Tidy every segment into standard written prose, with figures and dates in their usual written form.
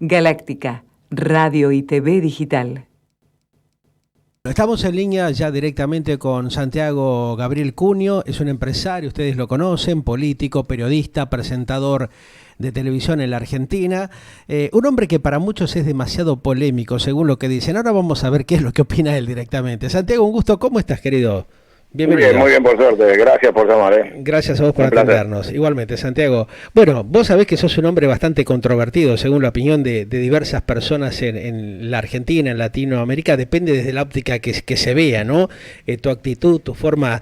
Galáctica, Radio y TV Digital. Estamos en línea ya directamente con Santiago Gabriel Cunio, es un empresario, ustedes lo conocen, político, periodista, presentador de televisión en la Argentina, un hombre que para muchos es demasiado polémico, según lo que dicen. Ahora vamos a ver qué es lo que opina él directamente. Santiago, un gusto, ¿cómo estás, querido? Bienvenido. Muy bien, por suerte. Gracias por llamar. Gracias a vos por atendernos. Igualmente, Santiago. Bueno, vos sabés que sos un hombre bastante controvertido, según la opinión de diversas personas en la Argentina, en Latinoamérica. Depende desde la óptica que se vea, ¿no? Tu actitud, tu forma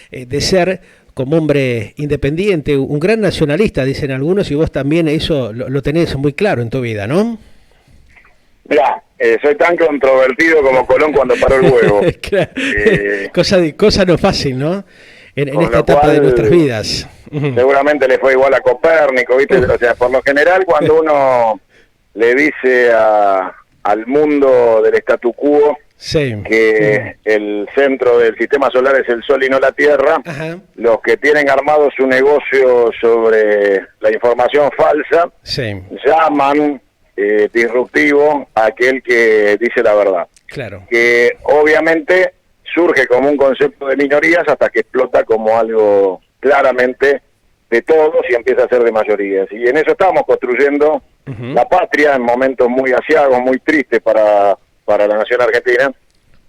de ser como hombre independiente, un gran nacionalista, dicen algunos, y vos también eso lo tenés muy claro en tu vida, ¿no? Mirá, soy tan controvertido como Colón cuando paró el huevo. Claro. Cosa no fácil, ¿no? En esta etapa de nuestras vidas. Seguramente le fue igual a Copérnico, ¿viste? O sea, por lo general, cuando uno le dice al mundo del statu quo que el centro del sistema solar es el Sol y no la Tierra, los que tienen armado su negocio sobre la información falsa, llaman disruptivo a aquel que dice la verdad. Claro. Que obviamente surge como un concepto de minorías hasta que explota como algo claramente de todos y empieza a ser de mayorías. Y en eso estamos construyendo la patria en momentos muy asiagos, muy tristes para la nación argentina,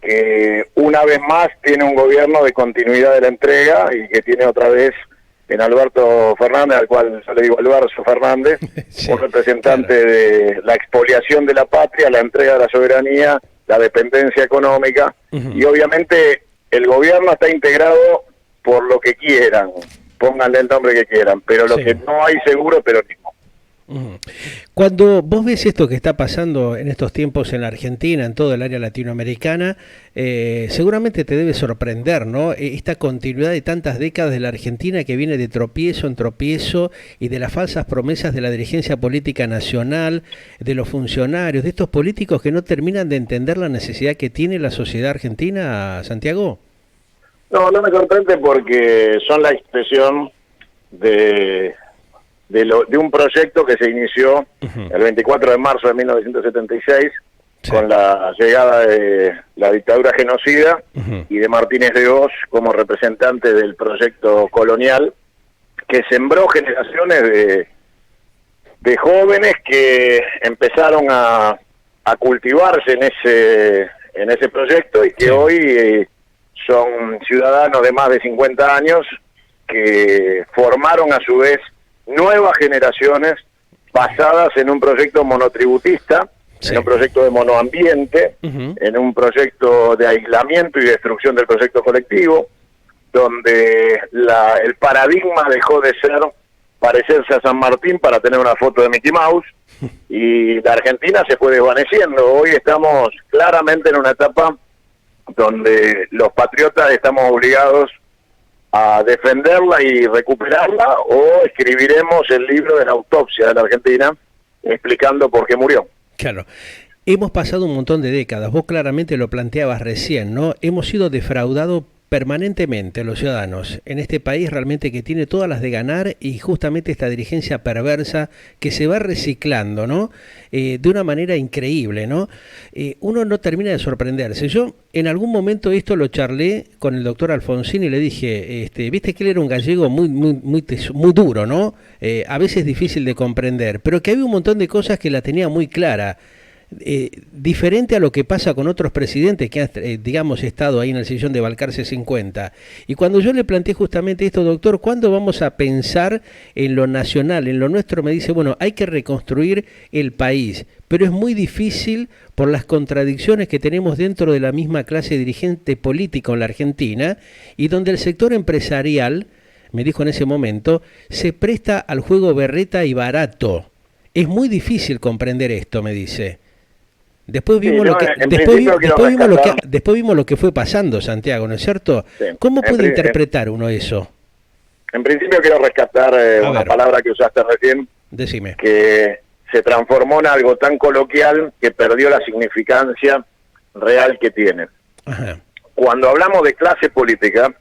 que una vez más tiene un gobierno de continuidad de la entrega y que tiene otra vez en Alberto Fernández, al cual yo le digo Alberto Fernández, un representante de la expoliación de la patria, la entrega de la soberanía, la dependencia económica, y obviamente el gobierno está integrado por lo que quieran, pónganle el nombre que quieran, pero lo que no hay seguro es peronismo. Cuando vos ves esto que está pasando en estos tiempos en la Argentina, en todo el área latinoamericana, seguramente te debe sorprender, ¿no? Esta continuidad de tantas décadas de la Argentina que viene de tropiezo en tropiezo y de las falsas promesas de la dirigencia política nacional, de los funcionarios, de estos políticos que no terminan de entender la necesidad que tiene la sociedad argentina, Santiago. No me sorprende porque son la expresión de un proyecto que se inició el 24 de marzo de 1976 con la llegada de la dictadura genocida y de Martínez de Hoz como representante del proyecto colonial, que sembró generaciones de jóvenes que empezaron a cultivarse en ese proyecto y que hoy son ciudadanos de más de 50 años que formaron a su vez nuevas generaciones basadas en un proyecto monotributista, en un proyecto de monoambiente, en un proyecto de aislamiento y destrucción del proyecto colectivo, donde el paradigma dejó de ser parecerse a San Martín para tener una foto de Mickey Mouse, y la Argentina se fue desvaneciendo. Hoy estamos claramente en una etapa donde los patriotas estamos obligados a defenderla y recuperarla, o escribiremos el libro de la autopsia de la Argentina explicando por qué murió. Claro. Hemos pasado un montón de décadas, vos claramente lo planteabas recién, ¿no? Hemos sido defraudados permanentemente los ciudadanos en este país realmente que tiene todas las de ganar, y justamente esta dirigencia perversa que se va reciclando, ¿no? De una manera increíble, ¿no? Uno no termina de sorprenderse. Yo en algún momento esto lo charlé con el doctor Alfonsín y le dije, viste que él era un gallego muy duro, ¿no? A veces difícil de comprender, pero que había un montón de cosas que la tenía muy clara. Diferente a lo que pasa con otros presidentes que han, digamos, estado ahí en el sillón de Balcarce 50. Y cuando yo le planteé justamente esto, doctor, ¿cuándo vamos a pensar en lo nacional, en lo nuestro? Me dice, bueno, hay que reconstruir el país, pero es muy difícil por las contradicciones que tenemos dentro de la misma clase dirigente política en la Argentina, y donde el sector empresarial, me dijo en ese momento, se presta al juego berreta y barato. Es muy difícil comprender esto, me dice. Después vimos después vimos lo que fue pasando, Santiago, ¿no es cierto? Sí. ¿Cómo puede interpretar uno eso? En principio quiero rescatar una palabra que usaste recién. Decime. Que se transformó en algo tan coloquial que perdió la significancia real que tiene. Cuando hablamos de clase política,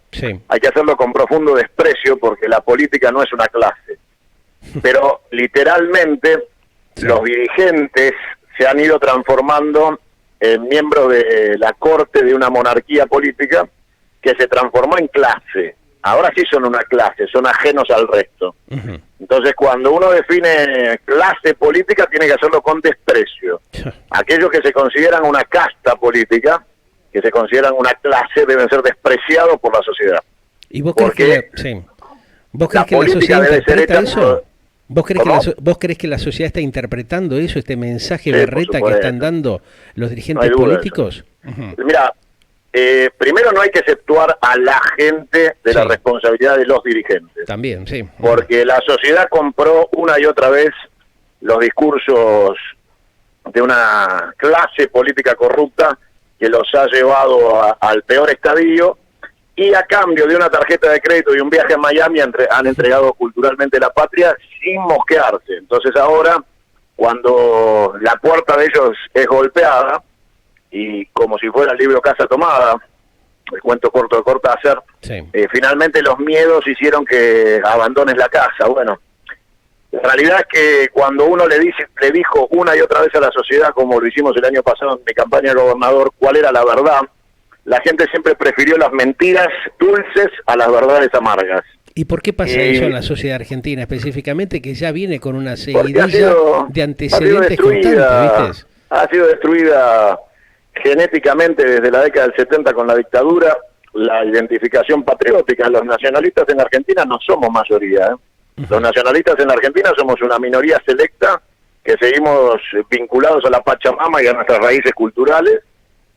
hay que hacerlo con profundo desprecio, porque la política no es una clase. Pero literalmente Sí. los dirigentes se han ido transformando en miembros de la corte de una monarquía política que se transformó en clase. Ahora sí son una clase, son ajenos al resto. Ujú. Entonces, cuando uno define clase política, tiene que hacerlo con desprecio. Aquellos que se consideran una casta política, que se consideran una clase, deben ser despreciados por la sociedad. ¿Y vos crees Porque sí. ¿Vos la crees que la política sociedad debe ser interpreta hecha eso? ¿Vos crees, ¿Cómo? ¿Vos crees que la sociedad está interpretando eso, este mensaje Sí, berreta por que supuesto. están dando los No dirigentes hay duda de políticos? Ujú. Mira, primero no hay que exceptuar a la gente de la Sí. responsabilidad de los dirigentes, También, sí. porque la sociedad compró una y otra vez los discursos de una clase política corrupta que los ha llevado al peor estadio, y a cambio de una tarjeta de crédito y un viaje a Miami han entregado culturalmente la patria sin mosquearse. Entonces ahora, cuando la puerta de ellos es golpeada, y como si fuera el libro Casa Tomada, el cuento corto de Cortázar, Sí. finalmente los miedos hicieron que abandones la casa. Bueno, la realidad es que cuando uno le dijo una y otra vez a la sociedad, como lo hicimos el año pasado en mi campaña de gobernador, cuál era la verdad, la gente siempre prefirió las mentiras dulces a las verdades amargas. ¿Y por qué pasa eso en la sociedad argentina específicamente, que ya viene con una Porque seguidilla de antecedentes constantes, ¿viste? ha sido destruida genéticamente desde la década del 70 con la dictadura, la identificación patriótica. Los nacionalistas en Argentina no somos mayoría, ¿eh? Los nacionalistas en Argentina somos una minoría selecta que seguimos vinculados a la Pachamama y a nuestras raíces culturales,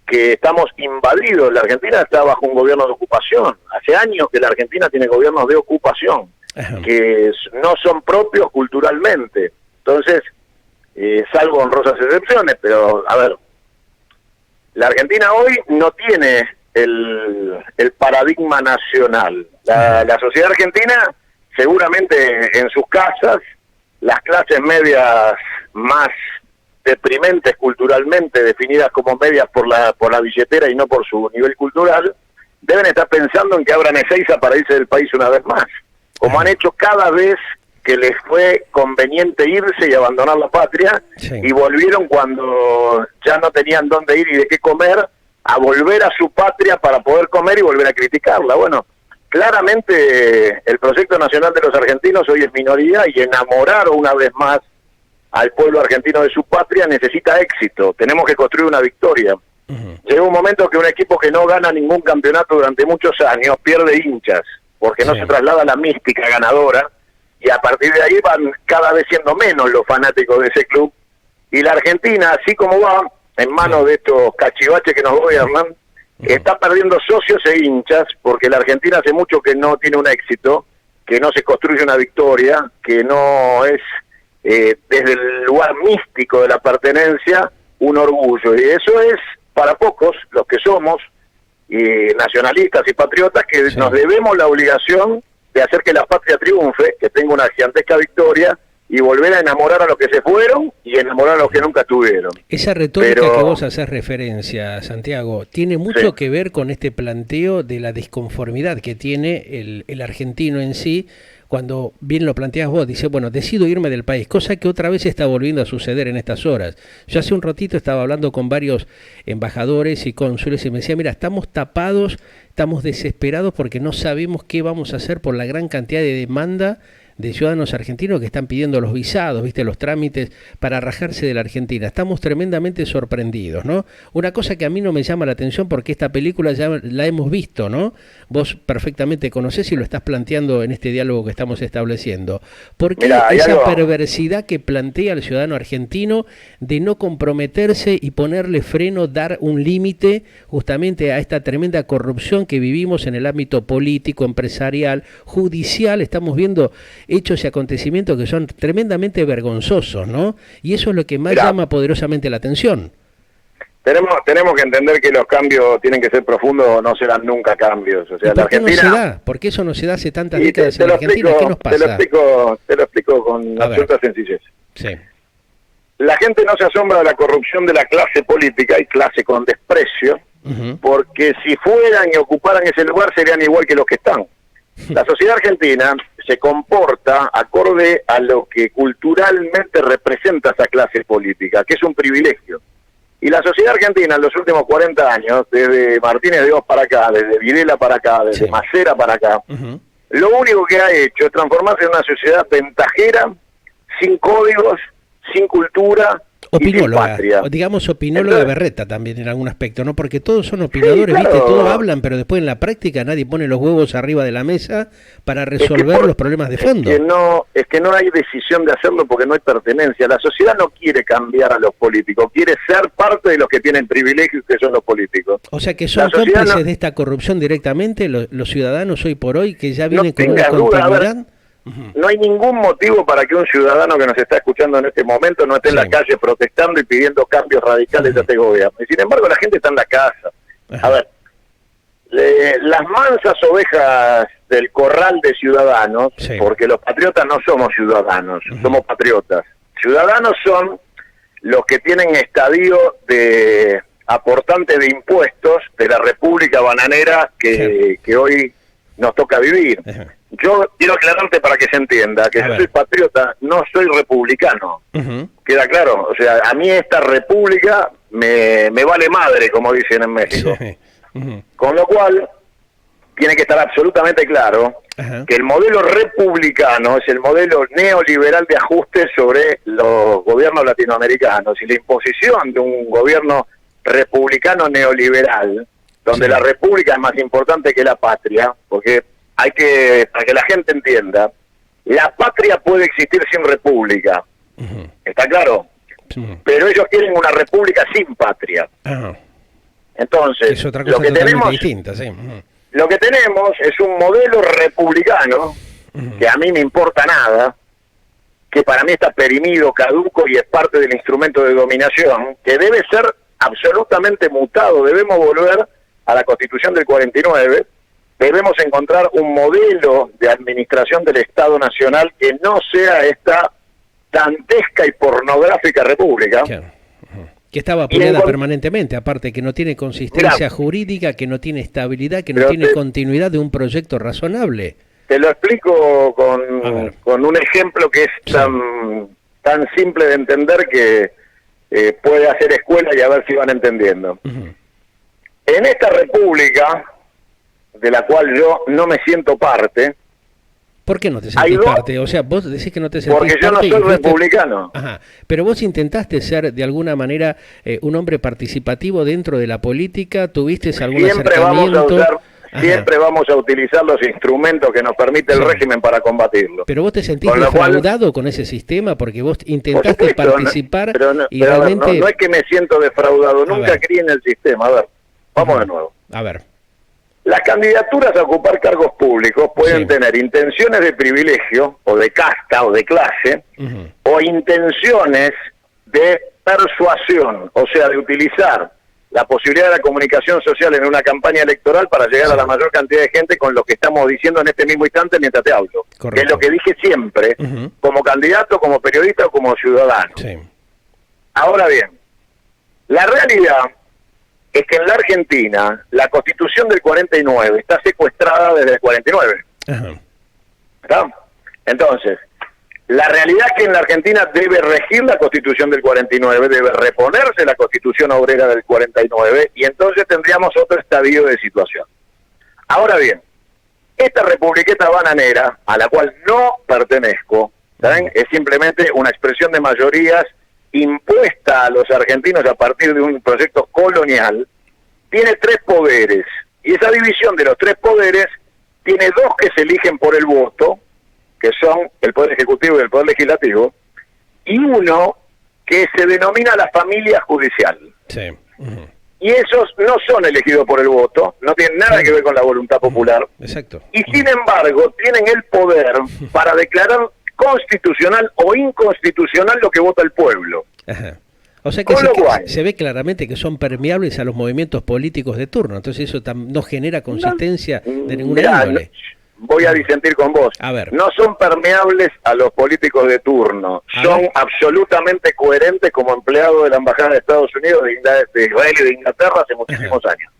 que estamos invadidos. La Argentina está bajo un gobierno de ocupación. Hace años que la Argentina tiene gobiernos de ocupación, Ajá. que no son propios culturalmente. Entonces, salvo honrosas excepciones, pero a ver, la Argentina hoy no tiene el paradigma nacional. La sociedad argentina, seguramente en sus casas, las clases medias más deprimentes culturalmente, definidas como medias por la billetera y no por su nivel cultural, deben estar pensando en que abran Ezeiza para irse del país una vez más, como han hecho cada vez que les fue conveniente irse y abandonar la patria, Sí. y volvieron cuando ya no tenían dónde ir y de qué comer, a volver a su patria para poder comer y volver a criticarla. Bueno, claramente el proyecto nacional de los argentinos hoy es minoría, y enamorar una vez más al pueblo argentino de su patria necesita éxito. Tenemos que construir una victoria. Ujú. Llega un momento que un equipo que no gana ningún campeonato durante muchos años pierde hinchas, porque no Sí. se traslada la mística ganadora, y a partir de ahí van cada vez siendo menos los fanáticos de ese club. Y la Argentina, así como va, en manos Sí. de estos cachivaches que nos gobiernan, está perdiendo socios e hinchas, porque la Argentina hace mucho que no tiene un éxito, que no se construye una victoria, que no es desde el lugar místico de la pertenencia un orgullo. Y eso es para pocos, los que somos nacionalistas y patriotas, que Sí. nos debemos la obligación de hacer que la patria triunfe, que tenga una gigantesca victoria, y volver a enamorar a los que se fueron y enamorar a los que nunca estuvieron. Esa retórica Pero- que vos haces referencia, Santiago, tiene mucho Sí. que ver con este planteo de la disconformidad que tiene el argentino en sí, cuando bien lo planteas vos, dice, bueno, decido irme del país, cosa que otra vez está volviendo a suceder en estas horas. Yo hace un ratito estaba hablando con varios embajadores y cónsules y me decía, mira, estamos tapados, estamos desesperados porque no sabemos qué vamos a hacer por la gran cantidad de demanda de ciudadanos argentinos que están pidiendo los visados, viste, los trámites para rajarse de la Argentina. Estamos tremendamente sorprendidos, ¿no? Una cosa que a mí no me llama la atención porque esta película ya la hemos visto, ¿no? Vos perfectamente conocés y lo estás planteando en este diálogo que estamos estableciendo. ¿Por qué Mirá, hay esa algo- perversidad que plantea el ciudadano argentino de no comprometerse y ponerle freno, dar un límite justamente a esta tremenda corrupción que vivimos en el ámbito político, empresarial, judicial? Estamos viendo hechos y acontecimientos que son tremendamente vergonzosos, ¿no? Y eso es lo que más Mirá. llama poderosamente la atención. Tenemos que entender que los cambios tienen que ser profundos, o no serán nunca cambios. O sea, ¿Y la por qué no Argentina... se da? ¿Por qué eso no se da hace tantas Y décadas en la Argentina? ¿Qué nos te lo pasa? explico con A ver. absoluta sencillez. Sí. La gente no se asombra de la corrupción de la clase política, y clase con desprecio, Ujú. porque si fueran y ocuparan ese lugar serían igual que los que están. La sociedad argentina se comporta acorde a lo que culturalmente representa esa clase política, que es un privilegio. Y la sociedad argentina en los últimos 40 años, desde Martínez de Oz para acá, desde Videla para acá, desde Macera para acá, lo único que ha hecho es transformarse en una sociedad ventajera, sin códigos, sin cultura, opinóloga, digamos opinóloga. Entonces, Berreta también en algún aspecto, ¿no? Porque todos son opinadores, sí, claro. ¿Viste? Todos hablan, pero después en la práctica nadie pone los huevos arriba de la mesa para resolver los problemas de fondo. Es que no hay decisión de hacerlo porque no hay pertenencia. La sociedad no quiere cambiar a los políticos, quiere ser parte de los que tienen privilegios, que son los políticos. O sea que son cómplices de esta corrupción directamente los ciudadanos hoy por hoy, que ya vienen con una continuidad. No hay ningún motivo para que un ciudadano que nos está escuchando en este momento no esté en la calle protestando y pidiendo cambios radicales de este gobierno. Y sin embargo la gente está en la casa. A ver, las mansas ovejas del corral de ciudadanos, porque los patriotas no somos ciudadanos, somos patriotas. Ciudadanos son los que tienen estadio de aportantes de impuestos de la República Bananera que hoy nos toca vivir. Yo quiero aclararte para que se entienda que yo soy patriota, no soy republicano. ¿Queda claro? O sea, a mí esta república me vale madre, como dicen en México. Con lo cual, tiene que estar absolutamente claro que el modelo republicano es el modelo neoliberal de ajuste sobre los gobiernos latinoamericanos, y la imposición de un gobierno republicano neoliberal, donde la república es más importante que la patria, porque para que la gente entienda, la patria puede existir sin república, ¿está claro? Pero ellos quieren una república sin patria. Entonces, es otra cosa totalmente distinta, lo que tenemos es un modelo republicano, que a mí me importa nada, que para mí está perimido, caduco y es parte del instrumento de dominación, que debe ser absolutamente mutado. Debemos volver a la Constitución del 49, debemos encontrar un modelo de administración del Estado Nacional que no sea esta dantesca y pornográfica república. Que estaba apoyada permanentemente, aparte que no tiene consistencia jurídica, que no tiene estabilidad, que no tiene continuidad de un proyecto razonable. Te lo explico con un ejemplo que es tan simple de entender que puede hacer escuela y a ver si van entendiendo. En esta república, de la cual yo no me siento parte. ¿Por qué no te sentís parte? O sea, vos decís que no te sentís parte. Porque yo no soy republicano. Pero vos intentaste ser de alguna manera un hombre participativo dentro de la política, tuviste algún acercamiento. Siempre vamos a utilizar los instrumentos que nos permite el régimen para combatirlo. Pero vos te sentís defraudado con ese sistema porque vos intentaste participar y realmente... No es que me siento defraudado, nunca creí en el sistema. A ver, vamos de nuevo. A ver. Las candidaturas a ocupar cargos públicos pueden tener intenciones de privilegio, o de casta, o de clase, o intenciones de persuasión, o sea, de utilizar la posibilidad de la comunicación social en una campaña electoral para llegar a la mayor cantidad de gente con lo que estamos diciendo en este mismo instante mientras te hablo. Que es lo que dije siempre, como candidato, como periodista o como ciudadano. Ahora bien, la realidad es que en la Argentina la Constitución del 49 está secuestrada desde el 49. ¿Está? Entonces, la realidad es que en la Argentina debe regir la Constitución del 49, debe reponerse la Constitución obrera del 49, y entonces tendríamos otro estadio de situación. Ahora bien, esta republiqueta bananera, a la cual no pertenezco, ¿saben? Es simplemente una expresión de mayorías impuesta a los argentinos a partir de un proyecto colonial, tiene tres poderes, y esa división de los tres poderes tiene dos que se eligen por el voto, que son el Poder Ejecutivo y el Poder Legislativo, y uno que se denomina la familia judicial. Y esos no son elegidos por el voto, no tienen nada que ver con la voluntad popular, y sin embargo tienen el poder para declarar constitucional o inconstitucional lo que vota el pueblo. O sea que se ve claramente que son permeables a los movimientos políticos de turno, entonces eso no genera consistencia de ninguna índole. Voy a disentir con vos. A ver. No son permeables a los políticos de turno, son absolutamente coherentes como empleados de la Embajada de Estados Unidos, de Israel y de Inglaterra hace muchísimos años.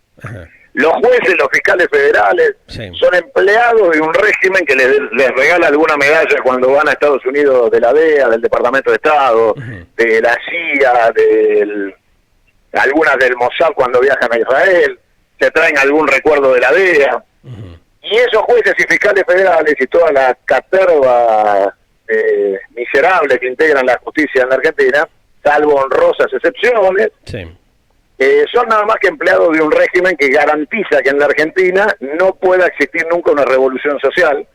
Los jueces, los fiscales federales, Sí. son empleados de un régimen que les regala alguna medalla cuando van a Estados Unidos, de la DEA, del Departamento de Estado, de la CIA, algunas del Mossad cuando viajan a Israel, se traen algún recuerdo de la DEA. Y esos jueces y fiscales federales y toda la caterva miserable que integran la justicia en la Argentina, salvo honrosas excepciones, Sí. son nada más que empleados de un régimen que garantiza que en la Argentina no pueda existir nunca una revolución social,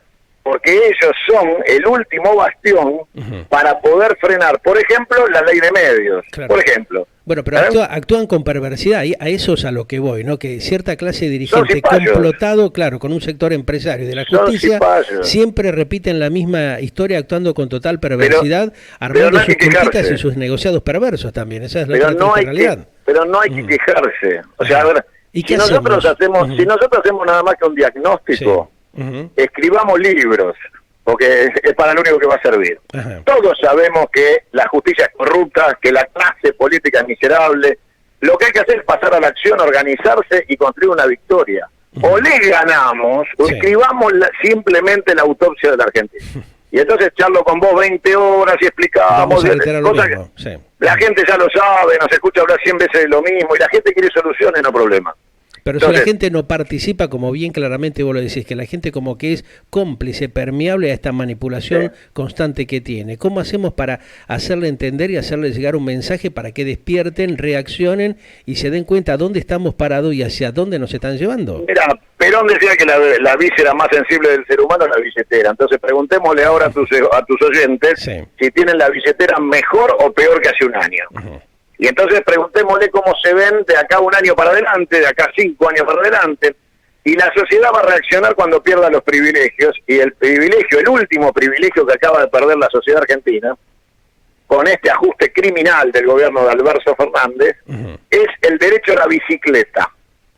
porque ellos son el último bastión para poder frenar, por ejemplo, la ley de medios, Claro. por ejemplo. Bueno, pero actúan con perversidad, y a eso es a lo que voy, ¿no? Que cierta clase de Son dirigente cipayos. complotado, claro, con un sector empresario de la Son justicia, cipayos. siempre repiten la misma historia actuando con total perversidad, pero armando no hay sus que puntitas quejarse. y sus negociados perversos también, esa es la Pero otra no triste hay realidad. pero no hay que quejarse. O sea, a ver, ¿Y si qué nosotros hacemos? si nosotros hacemos nada más que un diagnóstico, Sí. Ujú. escribamos libros, porque es para lo único que va a servir. Ajá. Todos sabemos que la justicia es corrupta, que la clase política es miserable. Lo que hay que hacer es pasar a la acción, organizarse y construir una victoria. O le ganamos, o Sí. escribamos simplemente la autopsia de la Argentina. Y entonces charlo con vos 20 horas y explicamos Vamos a reiterar lo cosas mismo, que sí. la gente ya lo sabe, nos escucha hablar 100 veces de lo mismo, y la gente quiere soluciones, no problema. Pero si Entonces, la gente no participa, como bien claramente vos lo decís, que la gente como que es cómplice, permeable a esta manipulación constante que tiene, ¿cómo hacemos para hacerle entender y hacerle llegar un mensaje para que despierten, reaccionen y se den cuenta dónde estamos parados y hacia dónde nos están llevando? mira, Perón decía que la víscera más sensible del ser humano es la billetera. Entonces preguntémosle ahora a tus oyentes Sí. si tienen la billetera mejor o peor que hace un año. Y entonces preguntémosle cómo se ven de acá un año para adelante, de acá 5 años para adelante. Y la sociedad va a reaccionar cuando pierda los privilegios. Y el último privilegio que acaba de perder la sociedad argentina, con este ajuste criminal del gobierno de Alberto Fernández, es el derecho a la bicicleta.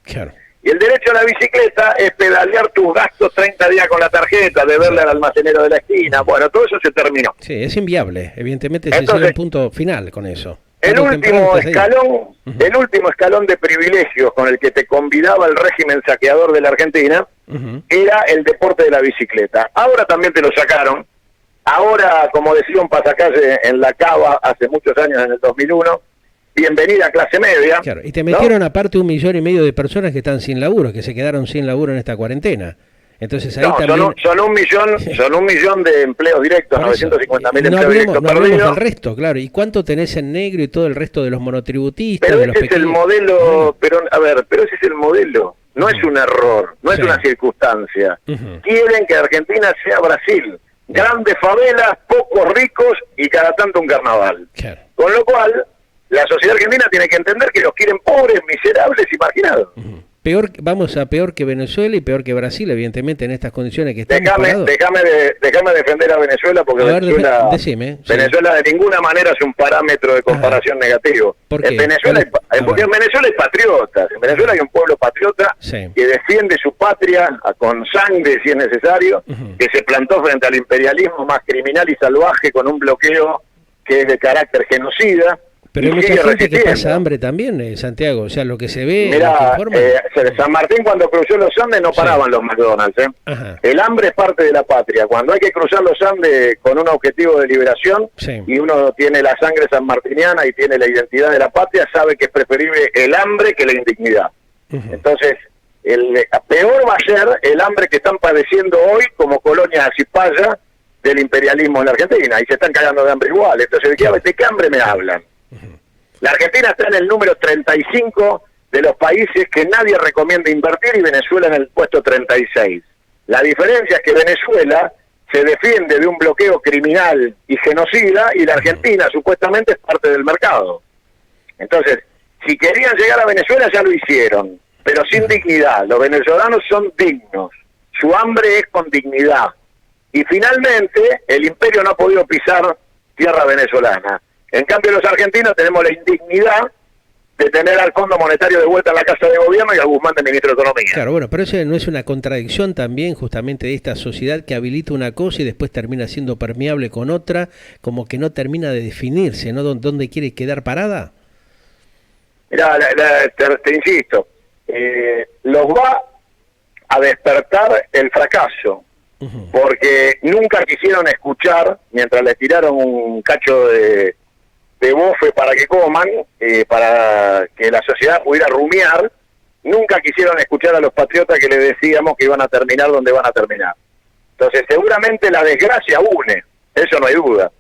Claro. Y el derecho a la bicicleta es pedalear tus gastos 30 días con la tarjeta, deberle al almacenero de la esquina. Bueno, todo eso se terminó. Sí, es inviable, evidentemente se Entonces, llega a un punto final con eso. El Tarde o temprano último estás ahí. escalón de privilegios con el que te convidaba el régimen saqueador de la Argentina era el deporte de la bicicleta. Ahora también te lo sacaron. Ahora, como decía un pasacalle en la Cava hace muchos años, en el 2001, bienvenida a clase media. Claro, y te ¿no? metieron aparte 1,5 millones de personas que están sin laburo, que se quedaron sin laburo en esta cuarentena. Entonces ahí No, también... son un millón de empleos directos, Por eso, 950.000 no empleos hablemos, directos no hablemos del perdidos. resto, claro. ¿Y cuánto tenés en negro y todo el resto de los monotributistas, Pero de los ese es el pequeños? modelo, pero ese es el modelo. No es un error, no es Sí. una circunstancia. Quieren que Argentina sea Brasil. Grandes favelas, pocos ricos y cada tanto un carnaval. Claro. Con lo cual, la sociedad argentina tiene que entender que los quieren pobres, miserables y marginados. Vamos a peor que Venezuela y peor que Brasil, evidentemente, en estas condiciones que estamos Déjame parados. defender a Venezuela, porque A ver, Venezuela, decime, sí. Venezuela de ninguna manera es un parámetro de comparación negativo. ¿Por qué? En Venezuela, porque en Venezuela hay patriotas, en Venezuela hay un pueblo patriota Sí. que defiende su patria con sangre si es necesario, que se plantó frente al imperialismo más criminal y salvaje con un bloqueo que es de carácter genocida. Pero y hay mucha sigue gente que resistiendo. pasa hambre también, Santiago. O sea, lo que se ve, lo que Mira, informan. San Martín cuando cruzó los Andes no paraban los McDonald's. Ajá. El hambre es parte de la patria. Cuando hay que cruzar los Andes con un objetivo de liberación Sí. y uno tiene la sangre sanmartiniana y tiene la identidad de la patria, sabe que es preferible el hambre que la indignidad. Entonces, peor va a ser el hambre que están padeciendo hoy como colonia cipaya del imperialismo en la Argentina, y se están cagando de hambre igual. Entonces, ¿de qué hambre me hablan? La Argentina está en el número 35 de los países que nadie recomienda invertir, y Venezuela en el puesto 36. La diferencia es que Venezuela se defiende de un bloqueo criminal y genocida, y la Argentina supuestamente es parte del mercado. Entonces, si querían llegar a Venezuela ya lo hicieron, pero sin dignidad. Los venezolanos son dignos, su hambre es con dignidad. Y finalmente, el imperio no ha podido pisar tierra venezolana. En cambio, los argentinos tenemos la indignidad de tener al Fondo Monetario de vuelta en la Casa de Gobierno y a Guzmán de Ministro de Economía. Claro, bueno, pero eso no es una contradicción también justamente de esta sociedad que habilita una cosa y después termina siendo permeable con otra, como que no termina de definirse, ¿no? ¿Dónde quiere quedar parada? Mirá, te insisto, los va a despertar el fracaso, porque nunca quisieron escuchar, mientras les tiraron un cacho de bofe para que coman, para que la sociedad pudiera rumiar, nunca quisieron escuchar a los patriotas que les decíamos que iban a terminar donde van a terminar. Entonces seguramente la desgracia une, eso no hay duda.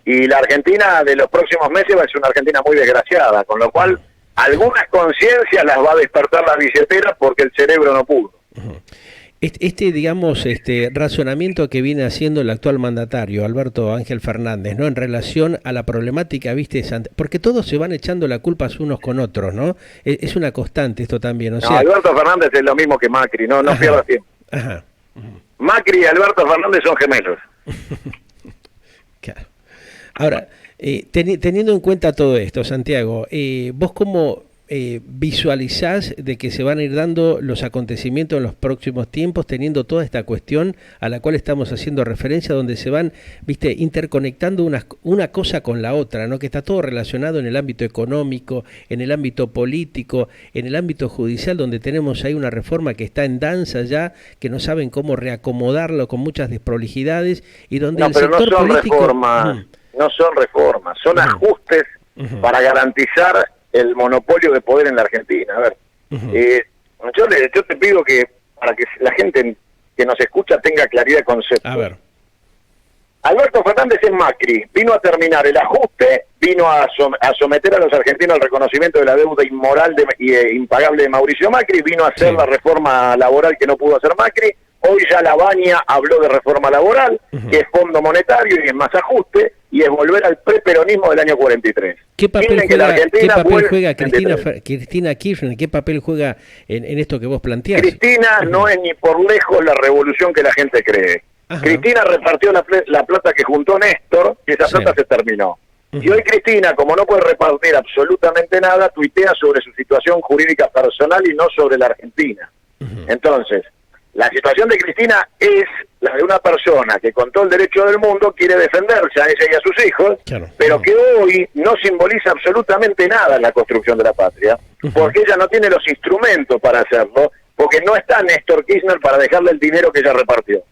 Y la Argentina de los próximos meses va a ser una Argentina muy desgraciada, con lo cual algunas conciencias las va a despertar la billetera porque el cerebro no pudo. Digamos, razonamiento que viene haciendo el actual mandatario, Alberto Ángel Fernández, ¿no? En relación a la problemática, ¿viste? Porque todos se van echando la culpa unos con otros, ¿no? Es una constante esto también, o sea... No, Alberto Fernández es lo mismo que Macri, no pierdas tiempo. Macri y Alberto Fernández son gemelos. Claro. Ahora, teniendo en cuenta todo esto, Santiago, ¿vos cómo visualizás de que se van a ir dando los acontecimientos en los próximos tiempos, teniendo toda esta cuestión a la cual estamos haciendo referencia, donde se van, viste, interconectando una cosa con la otra, ¿no? Que está todo relacionado en el ámbito económico, en el ámbito político, en el ámbito judicial, donde tenemos ahí una reforma que está en danza ya, que no saben cómo reacomodarlo con muchas desprolijidades, y donde el sector político... No son reformas, son ajustes para garantizar el monopolio de poder en la Argentina. A ver, yo te pido que, para que la gente que nos escucha tenga claridad de concepto. A ver. Alberto Fernández es Macri, vino a terminar el ajuste, vino a someter a los argentinos al reconocimiento de la deuda inmoral e impagable de Mauricio Macri, vino a hacer la reforma laboral que no pudo hacer Macri. Hoy ya La Baña habló de reforma laboral, que es fondo monetario y es más ajuste, y es volver al preperonismo del año 43. ¿Qué papel juega Cristina Kirchner? ¿Qué papel juega en esto que vos planteás? Cristina no es ni por lejos la revolución que la gente cree. Cristina repartió la plata que juntó Néstor, y esa plata se terminó. Y hoy Cristina, como no puede repartir absolutamente nada, tuitea sobre su situación jurídica personal y no sobre la Argentina. Entonces, la situación de Cristina es la de una persona que con todo el derecho del mundo quiere defenderse a ella y a sus hijos, pero que hoy no simboliza absolutamente nada en la construcción de la patria, porque ella no tiene los instrumentos para hacerlo, porque no está Néstor Kirchner para dejarle el dinero que ella repartió.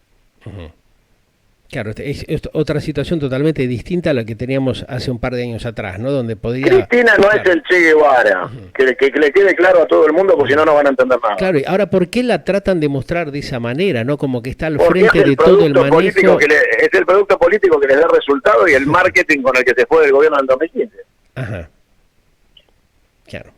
Claro, es otra situación totalmente distinta a la que teníamos hace un par de años atrás, ¿no? Donde podía... Cristina no es el Che Guevara, que le quede claro a todo el mundo, porque si no, no van a entender nada. Claro, y ahora, ¿por qué la tratan de mostrar de esa manera, no? Como que está al frente de todo el manejo... Es el producto político que les da resultado y el marketing con el que se fue del gobierno en 2015. Claro.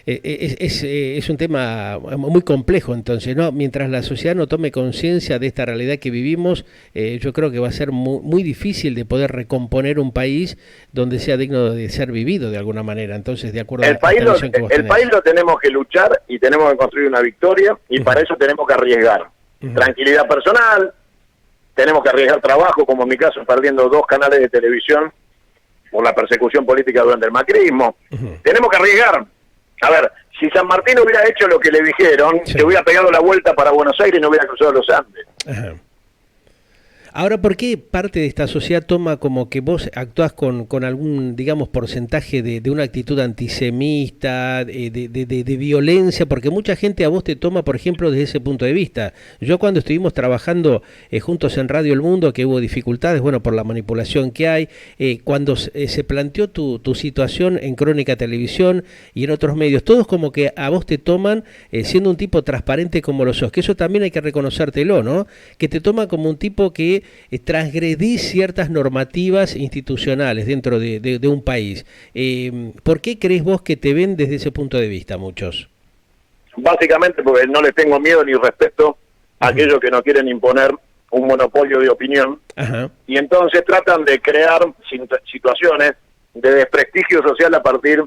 Es un tema muy complejo, entonces, ¿no? Mientras la sociedad no tome conciencia de esta realidad que vivimos, yo creo que va a ser muy difícil de poder recomponer un país donde sea digno de ser vivido de alguna manera. Entonces, de acuerdo a la visión que vos tenés. El país lo tenemos que luchar y tenemos que construir una victoria, y para eso tenemos que arriesgar tranquilidad personal, tenemos que arriesgar trabajo, como en mi caso, perdiendo 2 canales de televisión por la persecución política durante el macrismo. Tenemos que arriesgar. A ver, si San Martín hubiera hecho lo que le dijeron, se hubiera pegado la vuelta para Buenos Aires y no hubiera cruzado los Andes. Ahora, ¿por qué parte de esta sociedad toma como que vos actuás con algún, digamos, porcentaje de una actitud antisemita, de violencia? Porque mucha gente a vos te toma, por ejemplo, desde ese punto de vista. Yo cuando estuvimos trabajando juntos en Radio El Mundo, que hubo dificultades, bueno, por la manipulación que hay, cuando se planteó tu situación en Crónica Televisión y en otros medios, todos como que a vos te toman siendo un tipo transparente como lo sos, que eso también hay que reconocértelo, ¿no? Que te toma como un tipo que transgredís ciertas normativas institucionales dentro de un país. ¿Por qué crees vos que te ven desde ese punto de vista muchos? Básicamente porque no les tengo miedo ni respeto a aquellos que no quieren imponer un monopolio de opinión, y entonces tratan de crear situaciones de desprestigio social a partir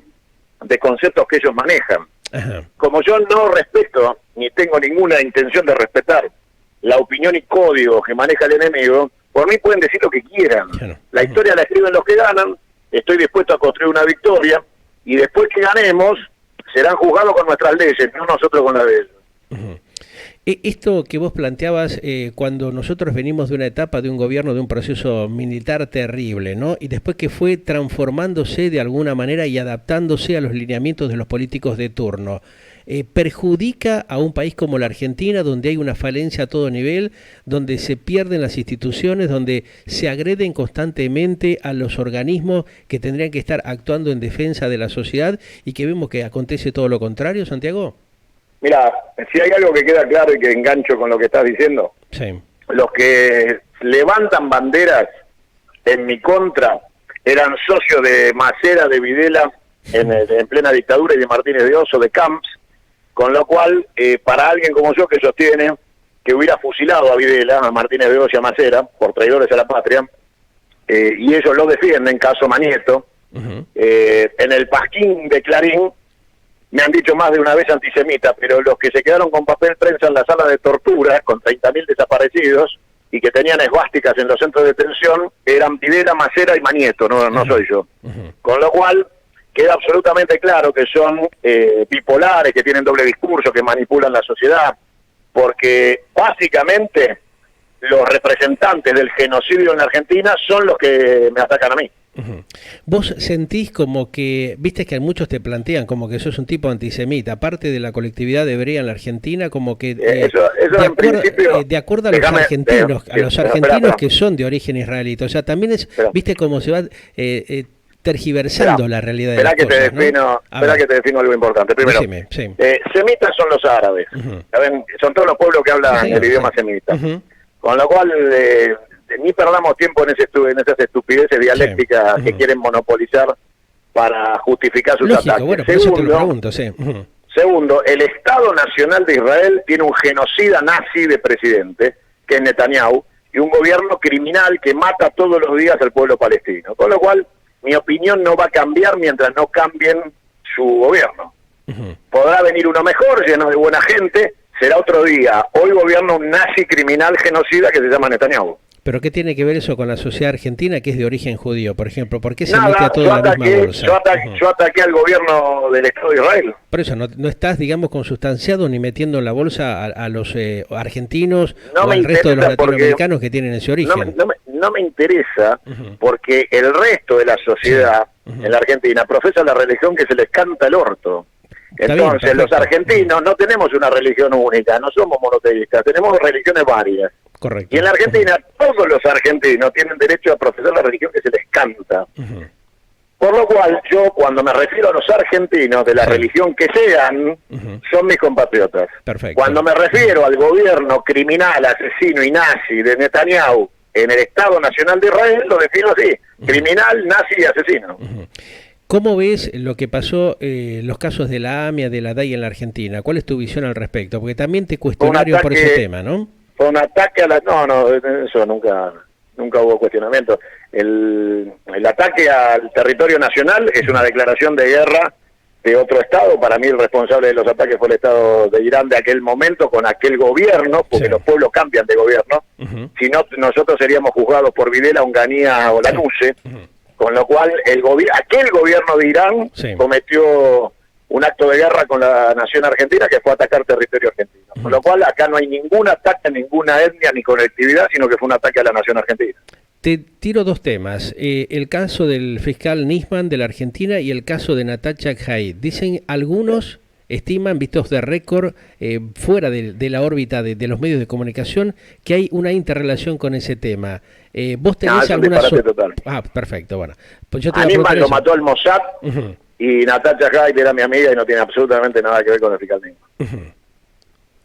de conceptos que ellos manejan. Como yo no respeto, ni tengo ninguna intención de respetar la opinión y código que maneja el enemigo, por mí pueden decir lo que quieran. La historia la escriben los que ganan, estoy dispuesto a construir una victoria, y después que ganemos, serán juzgados con nuestras leyes, no nosotros con las de ellos. Esto que vos planteabas cuando nosotros venimos de una etapa de un gobierno, de un proceso militar terrible, ¿no? Y después que fue transformándose de alguna manera y adaptándose a los lineamientos de los políticos de turno. perjudica a un país como la Argentina, donde hay una falencia a todo nivel, donde se pierden las instituciones, donde se agreden constantemente a los organismos que tendrían que estar actuando en defensa de la sociedad y que vemos que acontece todo lo contrario, Santiago? Mira, si hay algo que queda claro y que engancho con lo que estás diciendo, Sí. los que levantan banderas en mi contra eran socios de Macera, de Videla, en plena dictadura, y de Martínez de Oso, de Camps, con lo cual, para alguien como yo que sostiene que hubiera fusilado a Videla, a Martínez de Oso y a Macera, por traidores a la patria, y ellos lo defienden, caso Manieto, en el pasquín de Clarín, me han dicho más de una vez antisemita, pero los que se quedaron con papel prensa en la sala de tortura, con 30.000 desaparecidos, y que tenían esvásticas en los centros de detención, eran Videla, Macera y Manieto, no soy yo. Con lo cual, queda absolutamente claro que son bipolares, que tienen doble discurso, que manipulan la sociedad, porque básicamente los representantes del genocidio en la Argentina son los que me atacan a mí. ¿Vos sentís como que, viste que muchos te plantean como que sos un tipo antisemita, aparte de la colectividad hebrea en la Argentina, como que eso en principio, de acuerdo a los argentinos, que son de origen israelita, o sea, también es, viste cómo se va tergiversando la realidad de las cosas, ¿no? Espera que te defino algo importante. Primero, semitas son los árabes, ¿saben? Son todos los pueblos que hablan el idioma semita, con lo cual ni perdamos tiempo en esas estupideces dialécticas que quieren monopolizar para justificar sus ataques. Bueno, por eso te lo pregunto, sí. Segundo, el Estado Nacional de Israel tiene un genocida nazi de presidente, que es Netanyahu, y un gobierno criminal que mata todos los días al pueblo palestino. Con lo cual, mi opinión no va a cambiar mientras no cambien su gobierno. Podrá venir uno mejor, lleno de buena gente, será otro día. Hoy gobierna un nazi criminal genocida que se llama Netanyahu. ¿Pero qué tiene que ver eso con la sociedad argentina, que es de origen judío, por ejemplo? ¿Por qué se mete a toda la misma bolsa? Yo ataqué al gobierno del Estado de Israel. Por eso, no estás, digamos, consustanciado ni metiendo en la bolsa a los argentinos o al resto de los latinoamericanos que tienen ese origen. No me interesa, porque el resto de la sociedad en la Argentina profesa la religión que se les canta el orto. Entonces, los argentinos no tenemos una religión única, no somos monoteístas, tenemos religiones varias. Correcto. Y en la Argentina, todos los argentinos tienen derecho a profesar la religión que se les canta. Por lo cual, yo cuando me refiero a los argentinos de la religión que sean, son mis compatriotas. Perfecto. Cuando me refiero al gobierno criminal, asesino y nazi de Netanyahu en el Estado Nacional de Israel, lo defino así: criminal, nazi y asesino. ¿Cómo ves lo que pasó, los casos de la AMIA, de la DAI en la Argentina? ¿Cuál es tu visión al respecto? Porque también te cuestionaron por ese tema, ¿no? Fue un ataque a la... No, eso nunca hubo cuestionamiento. El ataque al territorio nacional es una declaración de guerra de otro Estado. Para mí el responsable de los ataques fue el Estado de Irán de aquel momento, con aquel gobierno, porque los pueblos cambian de gobierno. Si no, nosotros seríamos juzgados por Videla, Onganía o Lanuse. Con lo cual, aquel gobierno de Irán cometió un acto de guerra con la nación argentina, que fue atacar territorio argentino. Con lo cual, acá no hay ningún ataque a ninguna etnia ni colectividad, sino que fue un ataque a la nación argentina. Te tiro dos temas. El caso del fiscal Nisman de la Argentina y el caso de Natacha Haid. Dicen algunos, estiman, vistos de récord, fuera de la órbita de los medios de comunicación, que hay una interrelación con ese tema. ¿Vos tenés alguna... perfecto, bueno. Pues yo te a Nisman lo mató el Mossad, y Natacha Haid era mi amiga y no tiene absolutamente nada que ver con el fiscal Nisman.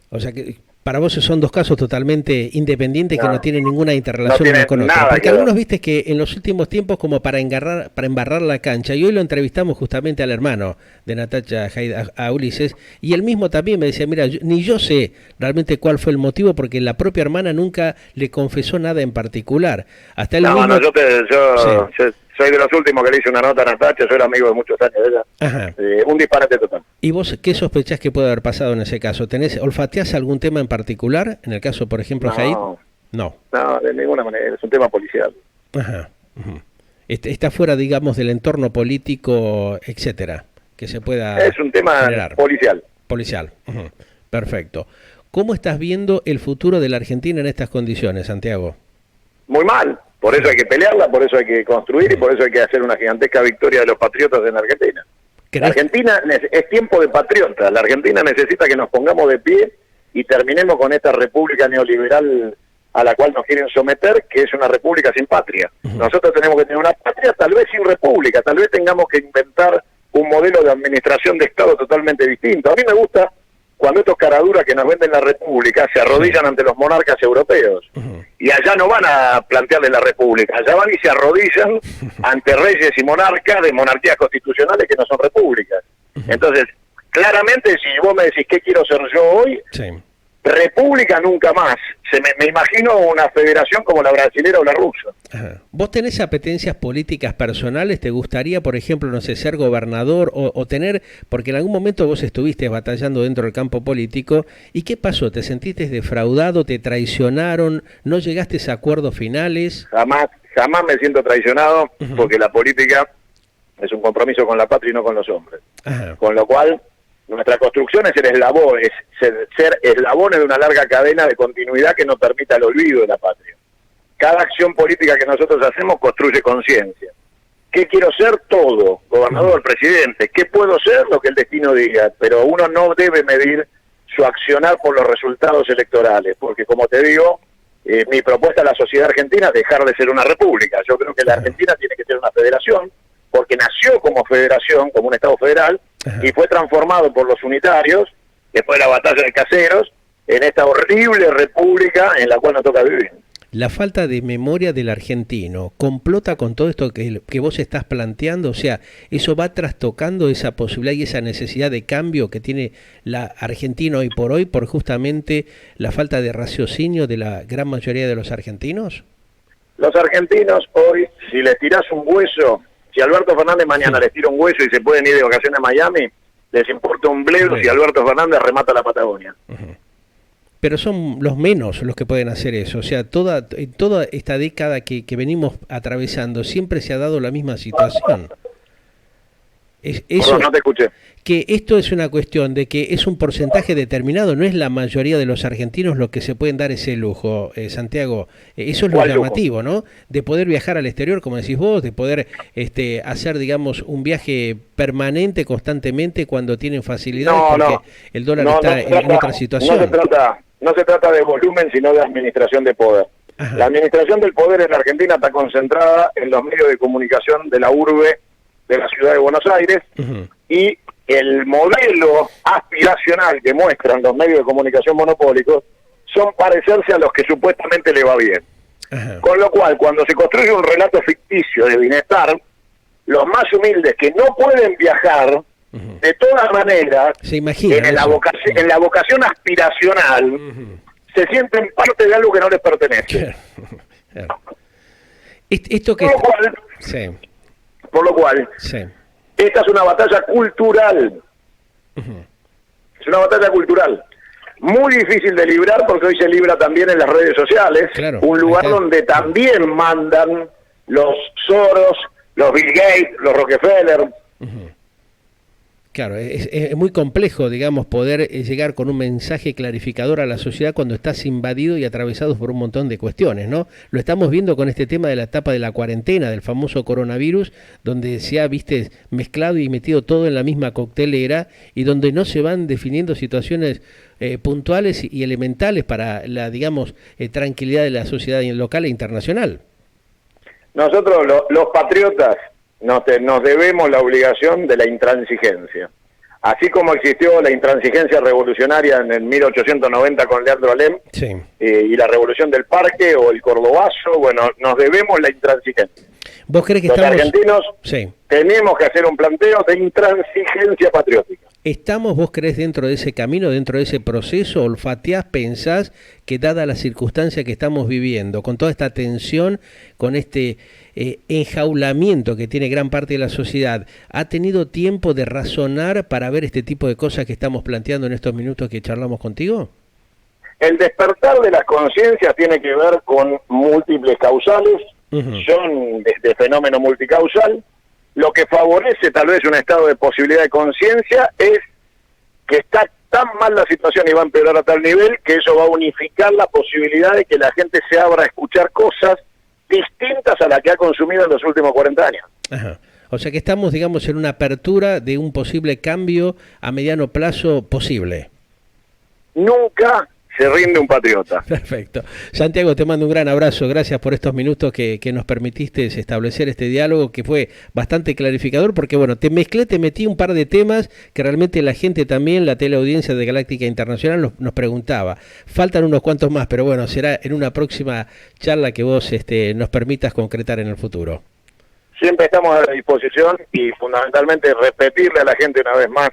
O sea que para vos son dos casos totalmente independientes que no tienen ninguna interrelación uno con otro. Porque algunos viste que en los últimos tiempos, como para embarrar la cancha, y hoy lo entrevistamos justamente al hermano de Natacha Haid, a Ulises, y él mismo también me decía, mira, ni yo sé realmente cuál fue el motivo, porque la propia hermana nunca le confesó nada en particular. Hasta él mismo... Yo soy de los últimos que le hice una nota a Natacha, yo era amigo de muchos años de ella. Un disparate total. ¿Y vos qué sospechás que puede haber pasado en ese caso? ¿Olfateás algún tema en particular? En el caso, por ejemplo, Haid. No, de ninguna manera, es un tema policial. Está fuera, digamos, del entorno político, etcétera, que se pueda Es un tema generar. Policial. Perfecto. ¿Cómo estás viendo el futuro de la Argentina en estas condiciones, Santiago? Muy mal. Por eso hay que pelearla, por eso hay que construir y por eso hay que hacer una gigantesca victoria de los patriotas en la Argentina. La Argentina es tiempo de patriotas. La Argentina necesita que nos pongamos de pie y terminemos con esta república neoliberal a la cual nos quieren someter, que es una república sin patria. Nosotros tenemos que tener una patria, tal vez sin república, tal vez tengamos que inventar un modelo de administración de Estado totalmente distinto. A mí me gusta cuando estos caraduras que nos venden la república se arrodillan ante los monarcas europeos. Y allá no van a plantearle la república, allá van y se arrodillan ante reyes y monarcas de monarquías constitucionales que no son repúblicas. Entonces, claramente, si vos me decís qué quiero ser yo hoy, república nunca más. Me imagino una federación como la brasilera o la rusa. Ajá. ¿Vos tenés apetencias políticas personales? ¿Te gustaría, por ejemplo, no sé, ser gobernador o tener, porque en algún momento vos estuviste batallando dentro del campo político, ¿y qué pasó? ¿Te sentiste defraudado? ¿Te traicionaron? ¿No llegaste a acuerdos finales? Jamás me siento traicionado, porque la política es un compromiso con la patria y no con los hombres. Ajá. Con lo cual, nuestra construcción es ser eslabones de una larga cadena de continuidad que nos permita el olvido de la patria. Cada acción política que nosotros hacemos construye conciencia. ¿Qué quiero ser? Todo. Gobernador, presidente. ¿Qué puedo ser? Lo que el destino diga. Pero uno no debe medir su accionar por los resultados electorales. Porque, como te digo, mi propuesta a la sociedad argentina es dejar de ser una república. Yo creo que la Argentina tiene que ser una federación, porque nació como federación, como un Estado federal, y fue transformado por los unitarios, después de la batalla de Caseros, en esta horrible república en la cual nos toca vivir. La falta de memoria del argentino complota con todo esto que vos estás planteando, o sea, eso va trastocando esa posibilidad y esa necesidad de cambio que tiene la Argentina hoy por justamente la falta de raciocinio de la gran mayoría de los argentinos. Los argentinos hoy, si les tirás un hueso, si Alberto Fernández mañana les tira un hueso y se pueden ir de vacaciones a Miami, les importa un bledo si Alberto Fernández remata la Patagonia. Pero son los menos los que pueden hacer eso. O sea, toda esta década que venimos atravesando siempre se ha dado la misma situación. No te escuché. Que esto es una cuestión de que es un porcentaje determinado, no es la mayoría de los argentinos los que se pueden dar ese lujo, Santiago. Eso es lo llamativo, ¿no? De poder viajar al exterior, como decís vos, de poder hacer, digamos, un viaje permanente, constantemente, cuando tienen facilidad, porque el dólar está en otra situación. No se trata de volumen, sino de administración de poder. Ajá. La administración del poder en la Argentina está concentrada en los medios de comunicación de la urbe de la ciudad de Buenos Aires, y el modelo aspiracional que muestran los medios de comunicación monopólicos son parecerse a los que supuestamente le va bien. Ajá. Con lo cual, cuando se construye un relato ficticio de bienestar, los más humildes que no pueden viajar, de todas maneras, se imagina en la vocación aspiracional, se sienten parte de algo que no les pertenece. Claro. Esto que... Por lo cual, esta es una batalla cultural. Es una batalla cultural. Muy difícil de librar, porque hoy se libra también en las redes sociales. Claro, un lugar donde también mandan los Soros, los Bill Gates, los Rockefeller. Claro, es muy complejo, digamos, poder llegar con un mensaje clarificador a la sociedad cuando estás invadido y atravesado por un montón de cuestiones, ¿no? Lo estamos viendo con este tema de la etapa de la cuarentena, del famoso coronavirus, donde se ha, mezclado y metido todo en la misma coctelera y donde no se van definiendo situaciones puntuales y elementales para la, digamos, tranquilidad de la sociedad local e internacional. Nosotros, los patriotas, nos debemos la obligación de la intransigencia. Así como existió la intransigencia revolucionaria en el 1890 con Leandro Alem, y la revolución del Parque o el Cordobazo, bueno, nos debemos la intransigencia. ¿Vos crees que los argentinos tenemos que hacer un planteo de intransigencia patriótica? ¿Vos creés dentro de ese camino, dentro de ese proceso, olfateás, pensás que dada la circunstancia que estamos viviendo, con toda esta tensión, con este enjaulamiento que tiene gran parte de la sociedad, ha tenido tiempo de razonar para ver este tipo de cosas que estamos planteando en estos minutos que charlamos contigo? El despertar de las conciencias tiene que ver con múltiples causales, son de fenómeno multicausal. Lo que favorece tal vez un estado de posibilidad de conciencia es que está tan mal la situación y va a empeorar a tal nivel que eso va a unificar la posibilidad de que la gente se abra a escuchar cosas distintas a las que ha consumido en los últimos 40 años. Ajá. O sea que estamos, digamos, en una apertura de un posible cambio a mediano plazo posible. Nunca se rinde un patriota. Perfecto. Santiago, te mando un gran abrazo. Gracias por estos minutos que nos permitiste establecer este diálogo que fue bastante clarificador porque, bueno, te metí un par de temas que realmente la gente también, la teleaudiencia de Galáctica Internacional nos preguntaba. Faltan unos cuantos más, pero bueno, será en una próxima charla que vos nos permitas concretar en el futuro. Siempre estamos a la disposición y fundamentalmente repetirle a la gente una vez más,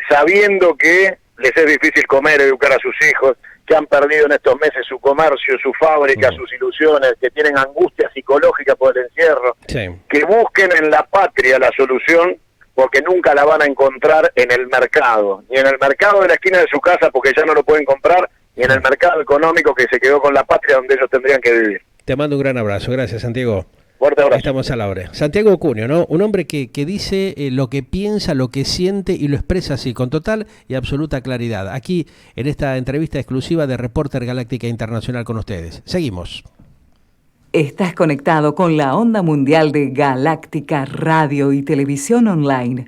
sabiendo que les es difícil comer, educar a sus hijos, que han perdido en estos meses su comercio, su fábrica, sus ilusiones, que tienen angustia psicológica por el encierro, que busquen en la patria la solución, porque nunca la van a encontrar en el mercado, ni en el mercado de la esquina de su casa, porque ya no lo pueden comprar, ni en el mercado económico que se quedó con la patria donde ellos tendrían que vivir. Te mando un gran abrazo. Gracias, Santiago. Fuerte abrazo. Estamos a la hora. Santiago Cunio, ¿no? Un hombre que dice lo que piensa, lo que siente y lo expresa así, con total y absoluta claridad. Aquí, en esta entrevista exclusiva de Reporter Galáctica Internacional con ustedes. Seguimos. Estás conectado con la onda mundial de Galáctica Radio y Televisión Online.